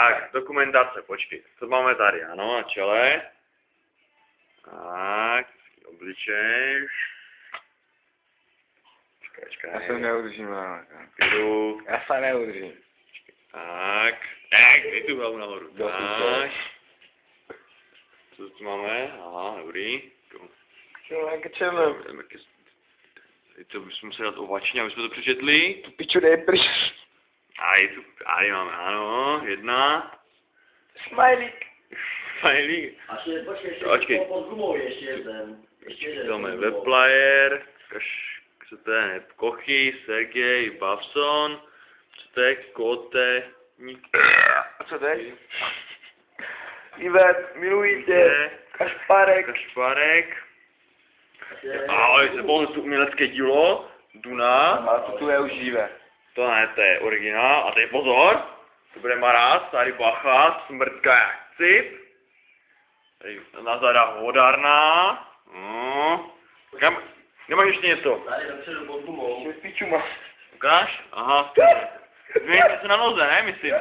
Tak, dokumentace, počkej. Co máme tady? Ano, na čele. Tak, obličej. Počkej. Já se neudržím, ale. Jdu. Já se neudržím. Tak, dej tu hlavu nahoru. Tak. Co tu máme? Aha, dobrý. Čemu? To bychom museli dát ovačně, aby jsme to přečetli. Tu piču dej pryč. Tady máme, ano, 1. Smajlík. Smajlík. Počkej, pod gumou ještě ten. Máme webplayer, co to je, Kochy, Sergej, Bavson, co to je, Kote, A co teď? Ivet, miluji tě. Kašparek. Ahoj, se bylo to umělecké dílo, Duna. A to tu je už živé. To ne, to je originál. A tady pozor, to bude Maraz, tady bacha, smrtka jak cip. Tady Nazara vodárna. Kam? Nemáš ještě něco? Tady dopředu pod gumou. Ještě piču má. Ukáž? Aha. Změňte se na noze, ne, myslím.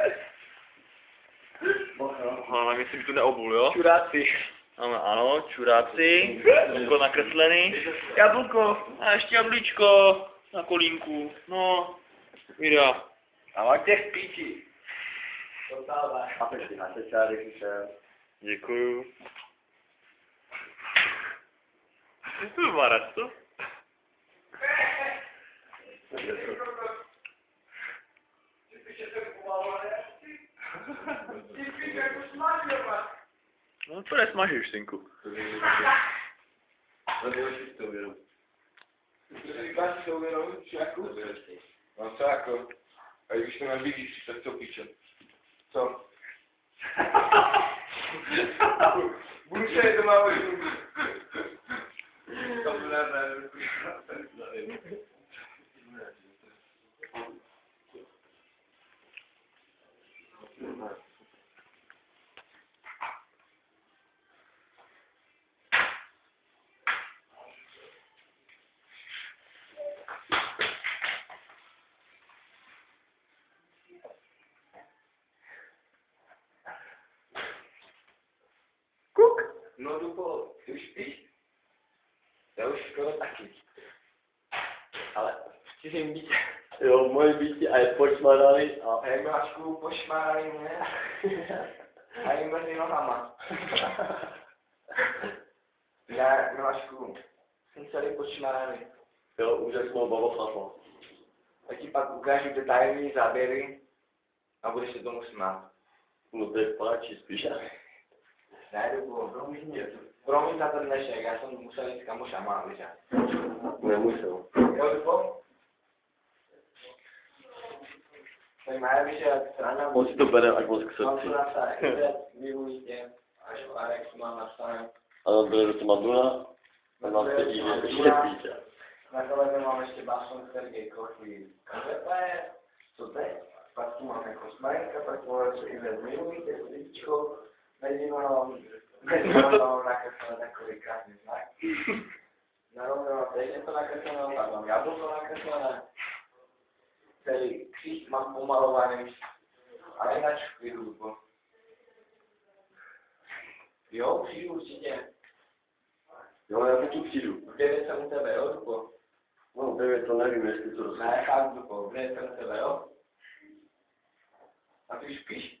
Ale myslím, že tu neobul, jo? Čuráci. Ano, čuráci. Jablko nakreslený. Jablko. A ještě jablíčko. Na kolínku. No. Vida. A máš těch píči. A teď na sečárek šel. Děkuju. Maraz, co? No to nesmažíš, synku. Říkáš si to uvědomit, jako? No co jako? A když to nevidíš, tak co píče? Co? Budu se to má uvědomit. To bude Kuk! No dupo, ty už spíš? Já už skoro taky. Ale v cizím bytě. Jo, v mojím bytě a je počmaraný a... A jak máš kůl pošmáraný, ne? A jim mezi nohama. Ne, máš kůl. Jsem celý pošmáraný. Jo, už jak jsme babo chlapa. A ti pak ukážu detailní záběry a budeš se tomu smát. No to je páči spíš. Ne, dupo, promiň za ten dnešek, já jsem musel jít s kamošama, víš jak? Nemusel. Jo, dupo? Tak má víš, jak strana... On si to bere až moc k Mám srdci. tu napsat, miluji tě, až Arek mám napsané. A on bere to Maduna a nám se díví, ještě píče. Na kolegu mám ještě Bavson, Sergej, Kochy, Kažepe, co teď? Pak tu máme Kosmarenka, pak tu máme Ivet, miluji tě, lidičko, mezi mnou nakreslené takový krásný znak. Narovnala teď je to nakreslené, pak mám jablko nakreslené. Celý kříž mám pomalovaný, ale jinak v klidu. Jo, přijdu určitě. Jo, já taky přijdu. V 9 jsem u tebe, jo, Dupo? No, 9 to nevím, jestli to Ne, fakt, Dupo, v 9 jsem u tebe, jo? A ty už spíš?